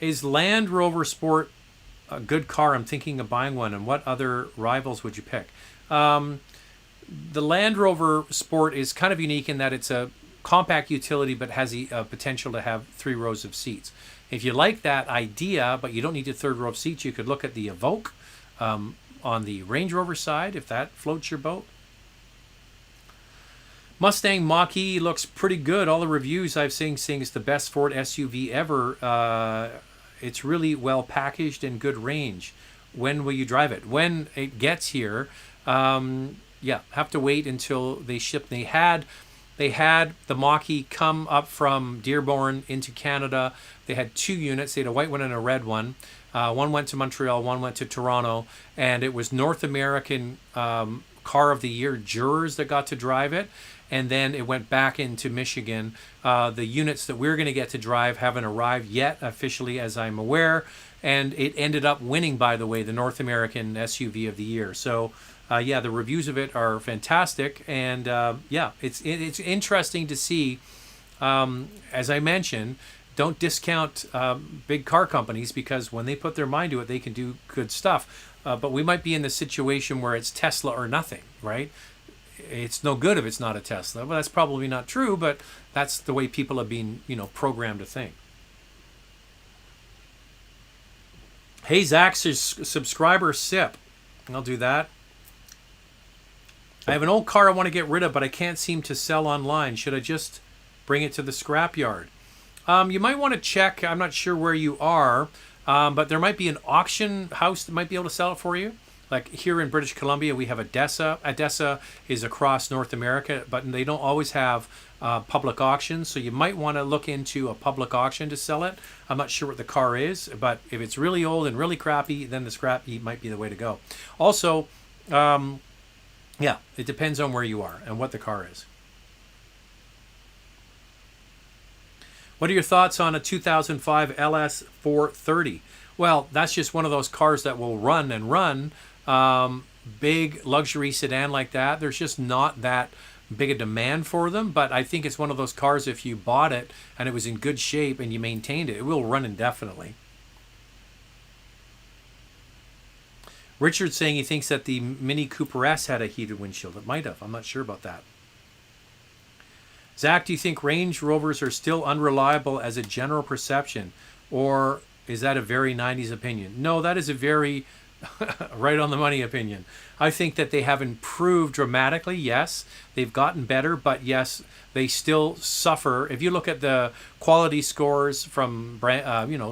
Is Land Rover Sport a good car? I'm thinking of buying one. And what other rivals would you pick? The Land Rover Sport is kind of unique in that it's a compact utility but has the potential to have 3 rows of seats. If you like that idea but you don't need a 3rd row of seats, you could look at the Evoque on the Range Rover side if that floats your boat. Mustang Mach-E looks pretty good. All the reviews I've seen saying it's the best Ford SUV ever. It's really well packaged and good range. When will you drive it? When it gets here, yeah, have to wait until they ship. They had the Mach-E come up from Dearborn into Canada. They had 2 units. They had a white one and a red one. One went to Montreal, one went to Toronto, and it was North American Car of the Year jurors that got to drive it. And then it went back into Michigan. The units that we're going to get to drive haven't arrived yet officially, as I'm aware. And it ended up winning, by the way, the North American SUV of the year. So, yeah, the reviews of it are fantastic. And, yeah, it's interesting to see, as I mentioned, don't discount big car companies because when they put their mind to it, they can do good stuff. But we might be in the situation where it's Tesla or nothing, right? It's no good if it's not a Tesla. Well, that's probably not true, but that's the way people have been, programmed to think. Hey, Zach's subscriber sip. I'll do that. I have an old car I want to get rid of, but I can't seem to sell online. Should I just bring it to the scrapyard? You might want to check. I'm not sure where you are, but there might be an auction house that might be able to sell it for you. Like here in British Columbia, we have ADESA. ADESA is across North America, but they don't always have public auctions. So you might want to look into a public auction to sell it. I'm not sure what the car is, but if it's really old and really crappy, then the scrap heap might be the way to go. Also, yeah, it depends on where you are and what the car is. What are your thoughts on a 2005 LS 430? Well, that's just one of those cars that will run and run. Big luxury sedan like that, there's just not that big a demand for them, but I think it's one of those cars, if you bought it and it was in good shape and you maintained it, it will run indefinitely. Richard's saying he thinks that the Mini Cooper S had a heated windshield. It might have. I'm not sure about that. Zach, do you think Range Rovers are still unreliable as a general perception, or is that a very 90s opinion? No, that is a very Right on the money opinion. I think that they have improved dramatically. Yes, they've gotten better, but yes, they still suffer. If you look at the quality scores from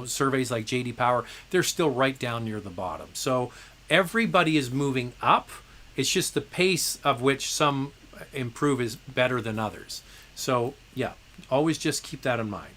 surveys like JD Power, they're still right down near the bottom. So everybody is moving up. It's just the pace of which some improve is better than others. So yeah, always just keep that in mind.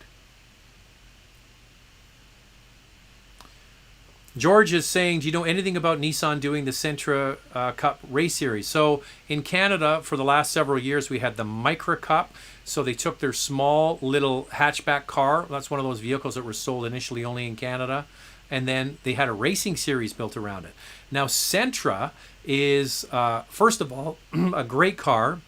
George is saying, do you know anything about Nissan doing the Sentra Cup race series? So in Canada, for the last several years, we had the Micra Cup. So they took their small little hatchback car. That's one of those vehicles that were sold initially only in Canada. And then they had a racing series built around it. Now, Sentra is, first of all, a great car.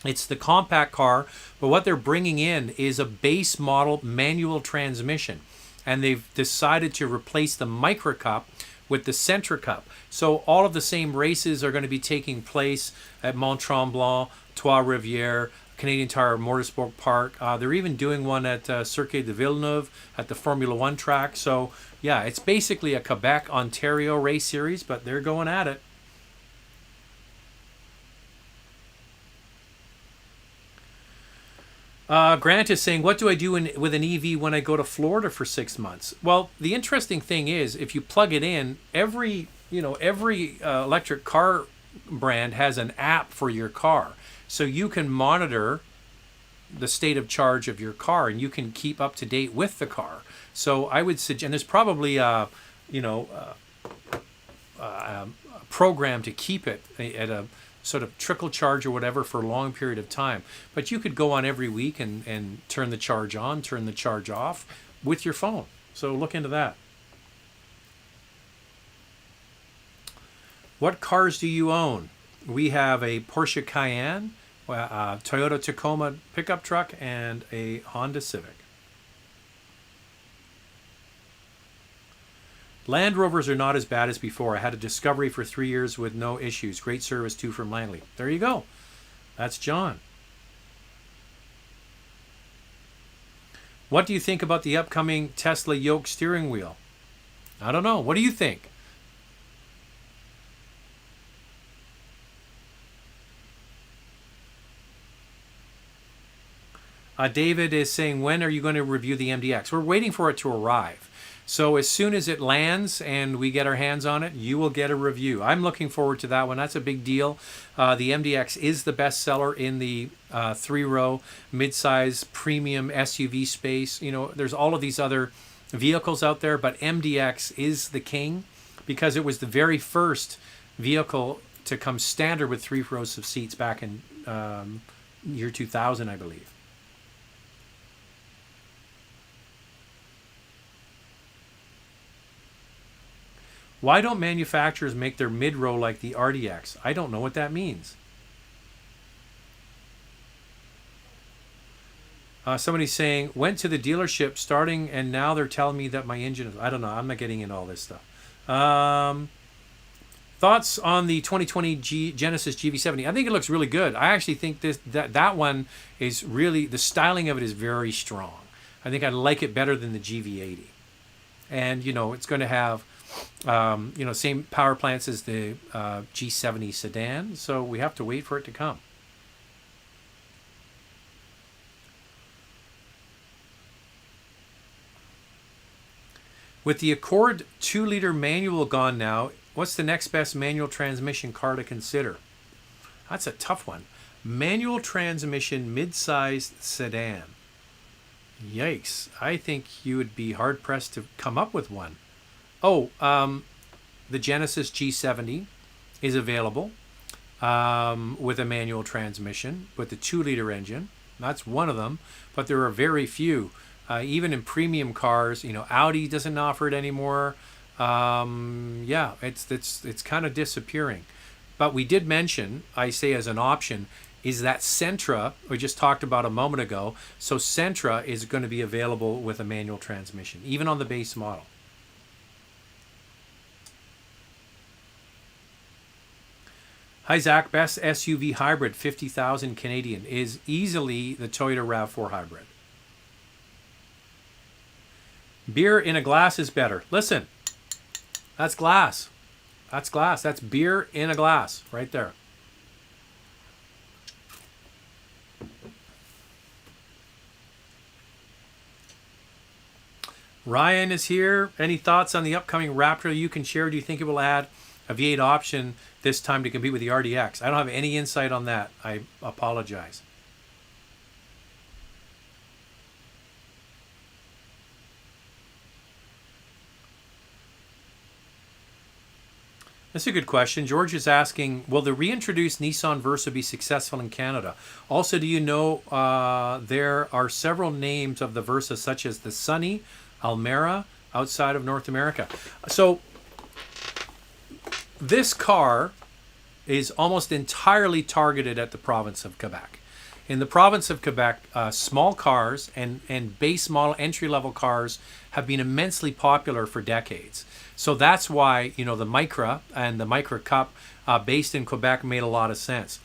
It's the compact car. But what they're bringing in is a base model manual transmission. And they've decided to replace the Micra Cup with the Sentra Cup. So all of the same races are going to be taking place at Mont Tremblant, Trois Rivières, Canadian Tire Motorsport Park. They're even doing one at Circuit de Villeneuve at the Formula One track. So yeah, it's basically a Quebec, Ontario race series, but they're going at it. Grant is saying, what do I do with an EV when I go to Florida for 6 months? Well, the interesting thing is, if you plug it in, every electric car brand has an app for your car. So you can monitor the state of charge of your car, and you can keep up to date with the car. So I would suggest, and there's probably a program to keep it at a sort of trickle charge or whatever for a long period of time. But you could go on every week and turn the charge on, turn the charge off with your phone. So look into that. What cars do you own? We have a Porsche Cayenne, a Toyota Tacoma pickup truck, and a Honda Civic. Land Rovers are not as bad as before. I had a Discovery for 3 years with no issues. Great service too from Langley. There you go. That's John. What do you think about the upcoming Tesla yoke steering wheel? I don't know. What do you think? David is saying, when are you going to review the MDX? We're waiting for it to arrive. So as soon as it lands and we get our hands on it, you will get a review. I'm looking forward to that one. That's a big deal. The MDX is the best seller in the three-row midsize premium SUV space. You know, there's all of these other vehicles out there, but MDX is the king because it was the very first vehicle to come standard with 3 rows of seats back in year 2000, I believe. Why don't manufacturers make their mid-row like the RDX? I don't know what that means. Somebody's saying, went to the dealership starting and now they're telling me that my engine is... I don't know. I'm not getting into all this stuff. Thoughts on the 2020 Genesis GV70? I think it looks really good. I actually think that one is really... The styling of it is very strong. I think I like it better than the GV80. And, you know, it's going to have... same power plants as the G70 sedan, so we have to wait for it to come. With the Accord 2-liter manual gone now, what's the next best manual transmission car to consider? That's a tough one. Manual transmission mid-sized sedan. Yikes. I think you would be hard-pressed to come up with one. Oh, the Genesis G70 is available with a manual transmission with the 2-liter engine. That's one of them, but there are very few. Even in premium cars, you know, Audi doesn't offer it anymore. Yeah, it's kind of disappearing. But we did mention, I say as an option, is that Sentra we just talked about a moment ago. So Sentra is going to be available with a manual transmission, even on the base model. Hi Zach, best SUV hybrid, 50,000 Canadian, is easily the Toyota RAV4 hybrid. Beer in a glass is better. Listen, that's glass. That's glass. That's beer in a glass right there. Ryan is here. Any thoughts on the upcoming Raptor you can share? Do you think it will add a V8 option this time to compete with the RDX? I don't have any insight on that. I apologize. That's a good question. George is asking, will the reintroduced Nissan Versa be successful in Canada? Also, do you know there are several names of the Versa, such as the Sunny, Almera, outside of North America? So this car is almost entirely targeted at the province of Quebec. In the province of Quebec, small cars and base model entry-level cars have been immensely popular for decades. So that's why, you know, the Micra and the Micra Cup based in Quebec made a lot of sense.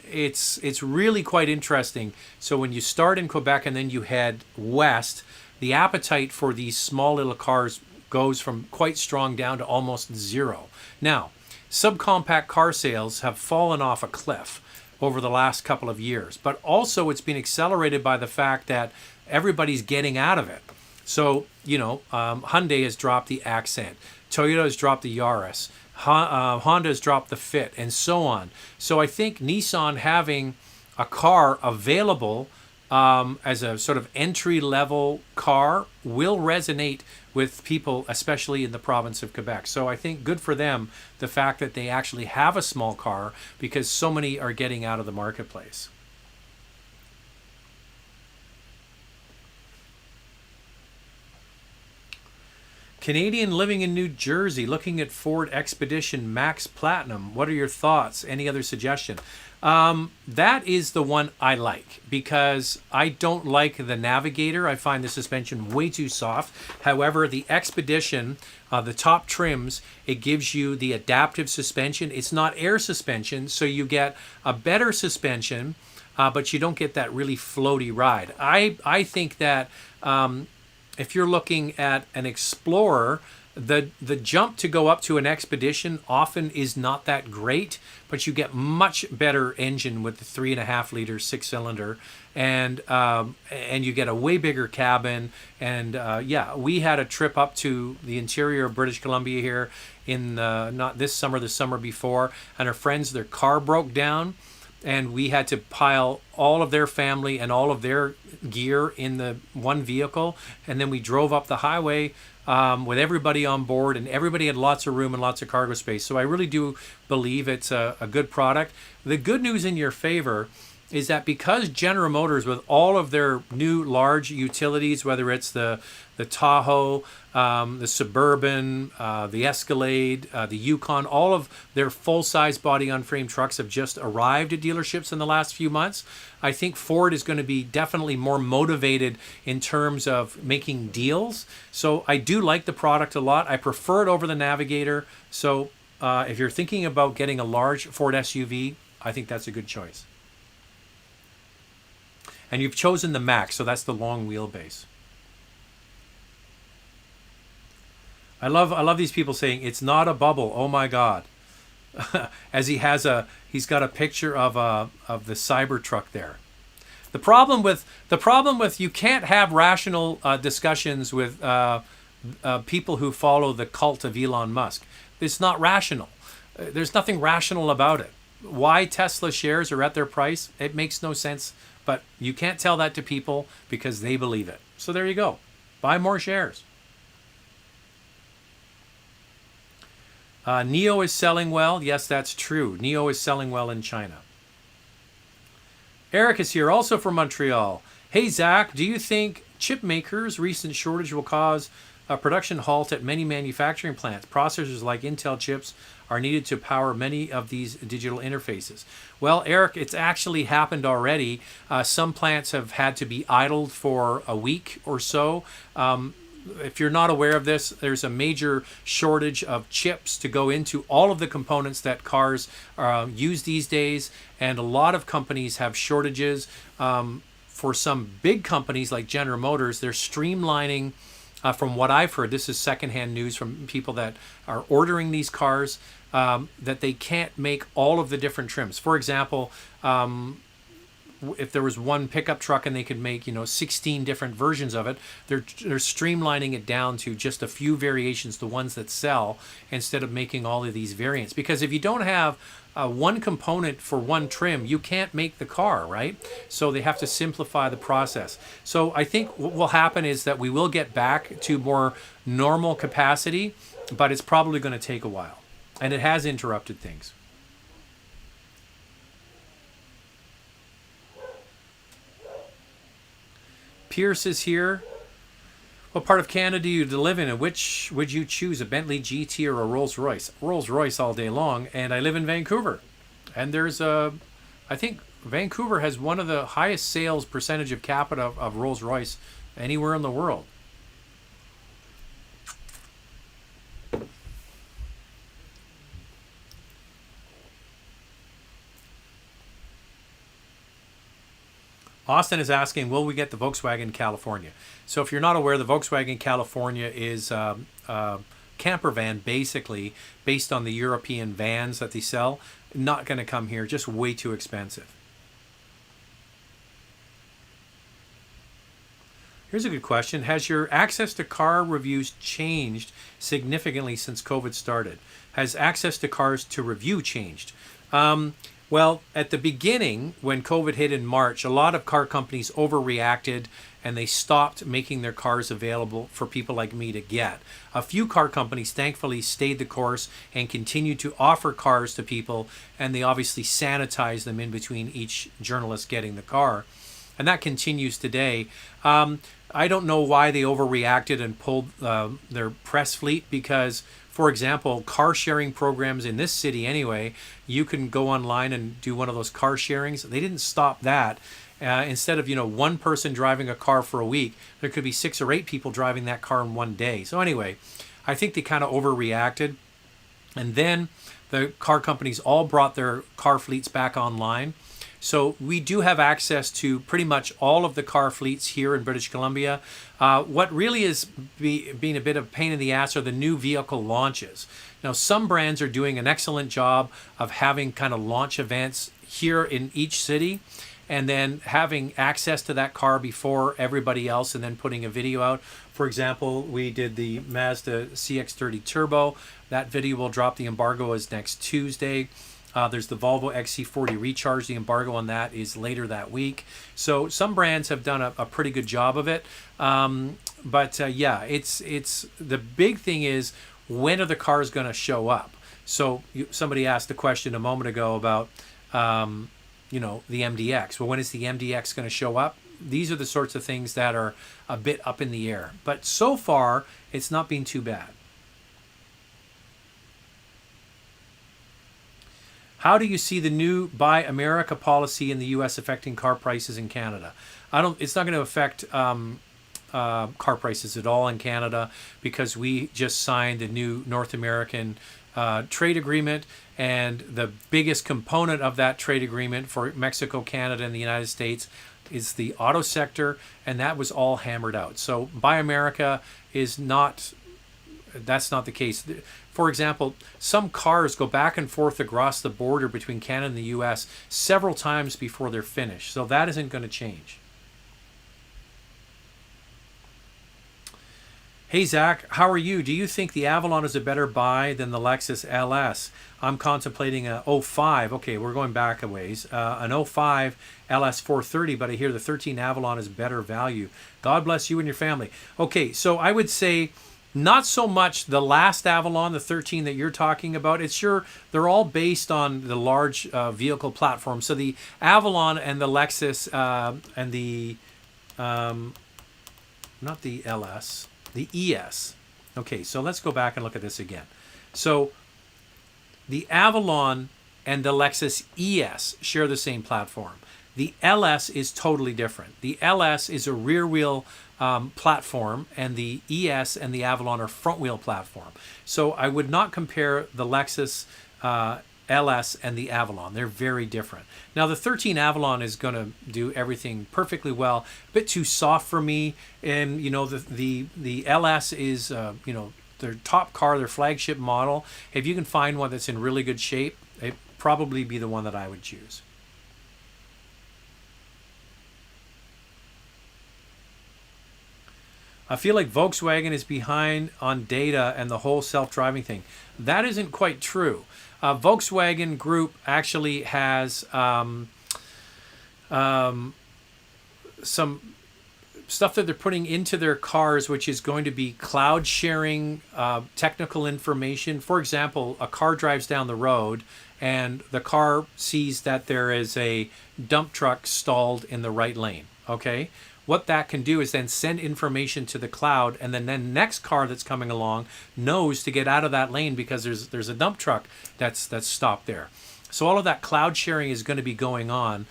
It's really quite interesting. So when you start in Quebec and then you head west, the appetite for these small little cars goes from quite strong down to almost zero. Now, subcompact car sales have fallen off a cliff over the last couple of years, but also it's been accelerated by the fact that everybody's getting out of it. So, you know, Hyundai has dropped the Accent, Toyota has dropped the Yaris, Honda has dropped the Fit, and so on. So I think Nissan having a car available as a sort of entry-level car will resonate with people, especially in the province of Quebec. So I think good for them, the fact that they actually have a small car, because so many are getting out of the marketplace. Canadian living in New Jersey, looking at Ford Expedition Max Platinum. What are your thoughts? Any other suggestion? That is the one I like, because I don't like the Navigator. I find the suspension way too soft. However, the Expedition, the top trims, it gives you the adaptive suspension. It's not air suspension, so you get a better suspension, but you don't get that really floaty ride. I think that if you're looking at an Explorer, the jump to go up to an Expedition often is not that great, but you get much better engine with the 3.5 liter 6-cylinder, and you get a way bigger cabin. And yeah, we had a trip up to the interior of British Columbia here in not this summer, the summer before, and our friends, their car broke down, and we had to pile all of their family and all of their gear in the one vehicle, and then we drove up the highway with everybody on board, and everybody had lots of room and lots of cargo space. So I really do believe it's a good product. The good news in your favor is that because General Motors, with all of their new large utilities, whether it's the Tahoe, the Suburban, the Escalade, the Yukon, all of their full-size body-on-frame trucks have just arrived at dealerships in the last few months. I think Ford is going to be definitely more motivated in terms of making deals. So I do like the product a lot. I prefer it over the Navigator. So if you're thinking about getting a large Ford SUV, I think that's a good choice. And you've chosen the Max, so that's the long wheelbase. I love these people saying it's not a bubble. Oh my God! As he's got a picture of the Cybertruck there. The problem with you can't have rational discussions with people who follow the cult of Elon Musk. It's not rational. There's nothing rational about it. Why Tesla shares are at their price, it makes no sense. But you can't tell that to people because they believe it. So there you go. Buy more shares. NIO is selling well. Yes, that's true. NIO is selling well in China. Eric is here, also from Montreal. Hey, Zach, do you think chip makers' recent shortage will cause a production halt at many manufacturing plants? Processors like Intel chips are needed to power many of these digital interfaces. Well, Eric, it's actually happened already. Some plants have had to be idled for a week or so. If you're not aware of this, there's a major shortage of chips to go into all of the components that cars use these days, and a lot of companies have shortages. For some big companies like General Motors, they're streamlining from what I've heard, this is secondhand news from people that are ordering these cars, that they can't make all of the different trims. For example, if there was one pickup truck and they could make 16 different versions of it, they're streamlining it down to just a few variations, the ones that sell, instead of making all of these variants. Because if you don't have one component for one trim, you can't make the car, right? So they have to simplify the process. So I think what will happen is that we will get back to more normal capacity, but it's probably going to take a while, and it has interrupted things. Pierce is here. What part of Canada do you live in, and which would you choose, a Bentley GT or a Rolls Royce? Rolls Royce all day long, and I live in Vancouver. And there's I think Vancouver has one of the highest sales percentage of capita of Rolls Royce anywhere in the world. Austin is asking, will we get the Volkswagen California? So if you're not aware, the Volkswagen California is a camper van, basically, based on the European vans that they sell. Not going to come here, just way too expensive. Here's a good question. Has your access to car reviews changed significantly since COVID started? Has access to cars to review changed? Well, at the beginning, when COVID hit in March, a lot of car companies overreacted and they stopped making their cars available for people like me to get. A few car companies thankfully stayed the course and continued to offer cars to people, and they obviously sanitized them in between each journalist getting the car. And that continues today. I don't know why they overreacted and pulled their press fleet, because, for example, car sharing programs in this city anyway, you can go online and do one of those car sharings. They didn't stop that. Instead of one person driving a car for a week, there could be 6 or 8 people driving that car in one day. So anyway, I think they kind of overreacted. And then the car companies all brought their car fleets back online. So we do have access to pretty much all of the car fleets here in British Columbia. What really is being a bit of a pain in the ass are the new vehicle launches. Now, some brands are doing an excellent job of having kind of launch events here in each city, and then having access to that car before everybody else, and then putting a video out. For example, we did the Mazda CX-30 Turbo. That video will drop. The embargo is next Tuesday. There's the Volvo XC40 Recharge. The embargo on that is later that week. So some brands have done a pretty good job of it. Yeah, it's the big thing is, when are the cars going to show up? So somebody asked a question a moment ago about the MDX. Well, when is the MDX going to show up? These are the sorts of things that are a bit up in the air. But so far, it's not been too bad. How do you see the new Buy America policy in the U.S. affecting car prices in Canada? It's not going to affect car prices at all in Canada, because we just signed the new North American trade agreement, and the biggest component of that trade agreement for Mexico, Canada, and the United States is the auto sector, and that was all hammered out. So Buy America that's not the case. For example, some cars go back and forth across the border between Canada and the U.S. several times before they're finished. So that isn't going to change. Hey, Zach, how are you? Do you think the Avalon is a better buy than the Lexus LS? I'm contemplating a 05. Okay, we're going back a ways. An 05 LS 430, but I hear the 13 Avalon is better value. God bless you and your family. Okay, so I would say not so much the last Avalon, the 13 that you're talking about. They're all based on the large vehicle platform. So the Avalon and the Lexus and the, not the LS, the ES. Okay, so let's go back and look at this again. So the Avalon and the Lexus ES share the same platform. The LS is totally different. The LS is a rear wheel platform, and the ES and the Avalon are front wheel platform. So I would not compare the Lexus LS and the Avalon. They're very different. Now the 13 Avalon is going to do everything perfectly well. A bit too soft for me, and you know the LS is you know, their top car, their flagship model. If you can find one that's in really good shape, it'd probably be the one that I would choose. I feel like Volkswagen is behind on data and the whole self-driving thing. That isn't quite true. Volkswagen Group actually has some stuff that they're putting into their cars, which is going to be cloud sharing technical information. For example, a car drives down the road and the car sees that there is a dump truck stalled in the right lane. Okay? What that can do is then send information to the cloud, and then the next car that's coming along knows to get out of that lane because there's a dump truck that's stopped there. So all of that cloud sharing is going to be going on.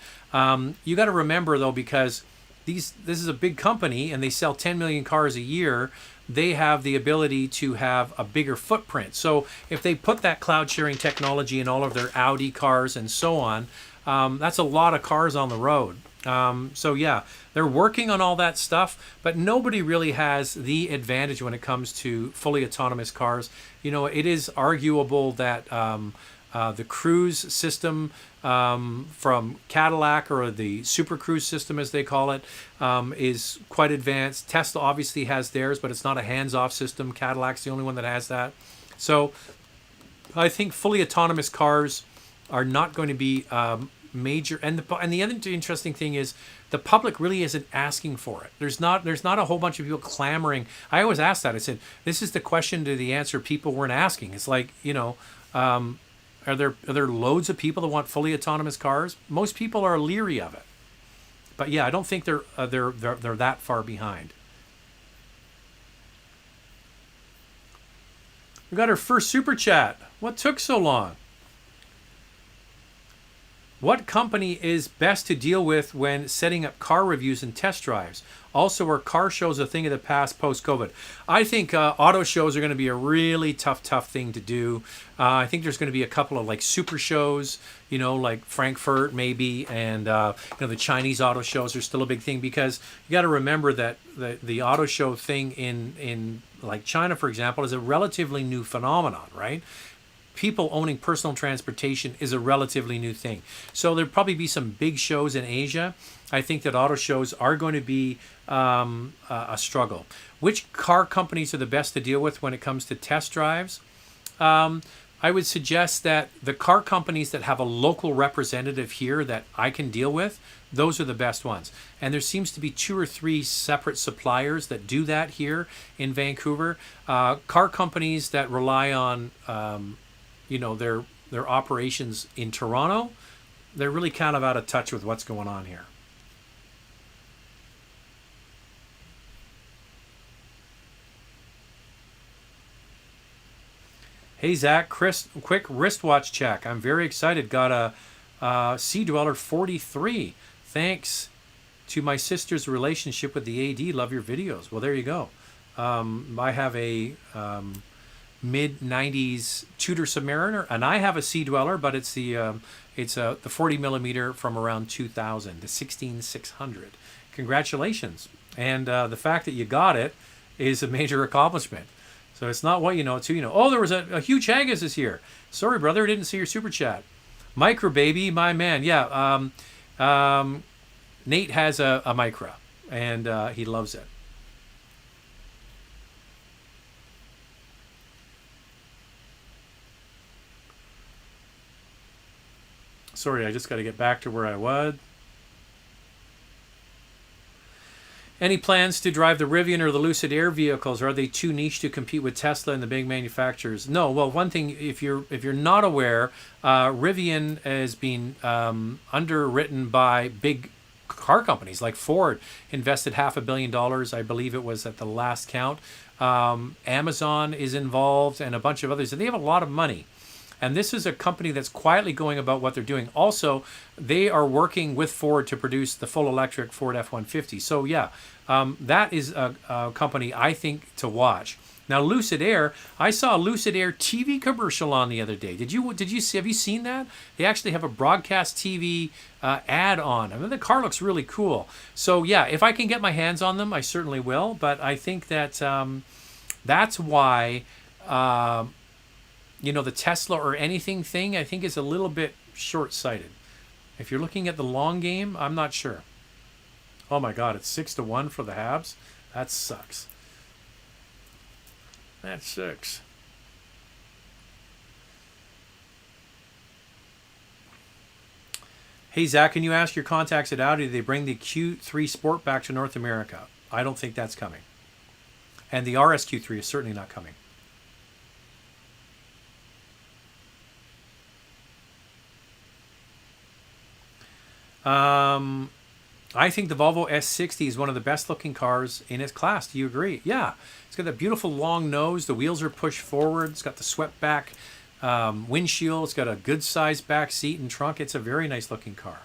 You got to remember though, because this is a big company and they sell 10 million cars a year, they have the ability to have a bigger footprint. So if they put that cloud sharing technology in all of their Audi cars and so on, that's a lot of cars on the road. So yeah, they're working on all that stuff, but nobody really has the advantage when it comes to fully autonomous cars. You know, it is arguable that the cruise system from Cadillac, or the Super Cruise system as they call it, is quite advanced. Tesla obviously has theirs, but it's not a hands-off system. Cadillac's the only one that has that. So I think fully autonomous cars are not going to be major, and the other interesting thing is the public really isn't asking for it. There's not a whole bunch of people clamoring. I always ask that. I said, this is the question to the answer people weren't asking. It's like, you know, are there loads of people that want fully autonomous cars? Most people are leery of it. But yeah, I don't think they're that far behind. We got our first super chat. What took so long? What company is best to deal with when setting up car reviews and test drives? Also, are car shows a thing of the past post-COVID? I think auto shows are going to be a really tough thing to do. I think there's going to be a couple of like super shows, you know, like Frankfurt maybe, and you know, the Chinese auto shows are still a big thing, because you got to remember that the auto show thing in like China, for example, is a relatively new phenomenon, right? People owning personal transportation is a relatively new thing. So there'll probably be some big shows in Asia. I think that auto shows are going to be a struggle. Which car companies are the best to deal with when it comes to test drives? I would suggest that the car companies that have a local representative here that I can deal with, those are the best ones. And there seems to be 2 or 3 separate suppliers that do that here in Vancouver. Car companies that rely on you know, their operations in Toronto, they're really kind of out of touch with what's going on here. Hey Zach, Chris, quick wristwatch check. I'm very excited. Got a Sea Dweller 43. Thanks to my sister's relationship with the AD. Love your videos. Well, there you go. I have a mid-90s Tudor Submariner, and I have a Sea Dweller, but it's the 40 millimeter from around 2000, the 16600. Congratulations. And the fact that you got it is a major accomplishment. So it's not what you know, it's who you know. Oh, there was a huge Haggis this year. Sorry, brother, I didn't see your super chat. Micra baby, my man. Yeah, Nate has a Micra, and he loves it. Sorry, I just got to get back to where I was. Any plans to drive the Rivian or the Lucid Air vehicles? Or are they too niche to compete with Tesla and the big manufacturers? No. Well, one thing, if you're not aware, Rivian has been underwritten by big car companies like Ford. Invested $500 million, I believe it was at the last count. Amazon is involved, and a bunch of others. And they have a lot of money. And this is a company that's quietly going about what they're doing. Also, they are working with Ford to produce the full electric Ford F-150. So yeah, that is a company I think to watch. Now, Lucid Air, I saw a Lucid Air TV commercial on the other day. Did you see? Have you seen that? They actually have a broadcast TV ad on. I mean, the car looks really cool. So yeah, if I can get my hands on them, I certainly will. But I think that that's why the Tesla or anything thing, I think, is a little bit short-sighted. If you're looking at the long game, I'm not sure. Oh my God, it's 6-1 for the Habs. That sucks. That sucks. Hey, Zach, can you ask your contacts at Audi, do they bring the Q3 Sport back to North America? I don't think that's coming. And the RSQ3 is certainly not coming. I think the Volvo S60 is one of the best looking cars in its class. Do you agree? Yeah. It's got that beautiful long nose. The wheels are pushed forward. It's got the swept back windshield. It's got a good sized back seat and trunk. It's a very nice looking car.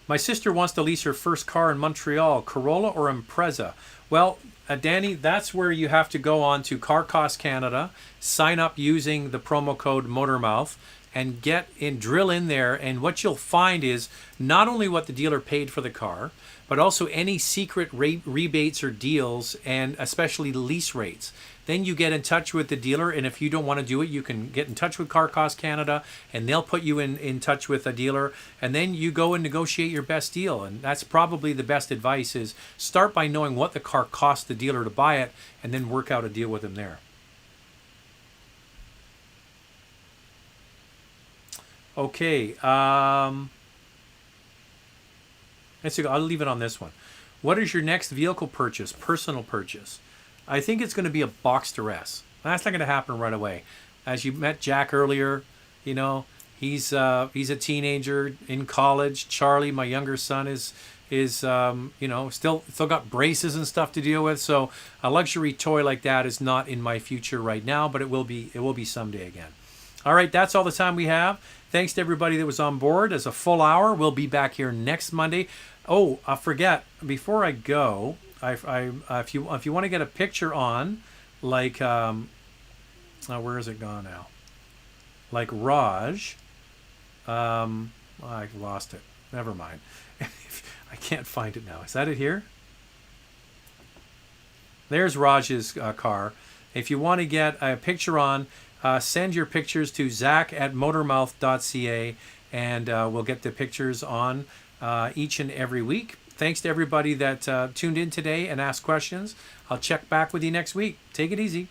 My sister wants to lease her first car in Montreal, Corolla or Impreza. Well, Danny, that's where you have to go on to Car Cost Canada, sign up using the promo code MotorMouth, and drill in there, and what you'll find is not only what the dealer paid for the car, but also any secret rebates or deals, and especially lease rates. Then you get in touch with the dealer, and if you don't want to do it, you can get in touch with Car Cost Canada, and they'll put you in touch with a dealer, and then you go and negotiate your best deal. And that's probably the best advice, is start by knowing what the car costs the dealer to buy it, and then work out a deal with them there. Okay, I'll leave it on this one. What is your next vehicle purchase, personal purchase? I think it's going to be a Boxster S. That's not going to happen right away. As you met Jack earlier, he's a teenager in college. Charlie, my younger son, is still got braces and stuff to deal with. So a luxury toy like that is not in my future right now, but it will be someday again. All right, that's all the time we have. Thanks to everybody that was on board. As a full hour, we'll be back here next Monday. Oh, I forget, before I go, if you want to get a picture on, like, where is it gone now? Like Raj, I lost it. Never mind. I can't find it now. Is that it here? There's Raj's car. If you want to get a picture on, send your pictures to zach@motormouth.ca, and we'll get the pictures on each and every week. Thanks to everybody that tuned in today and asked questions. I'll check back with you next week. Take it easy.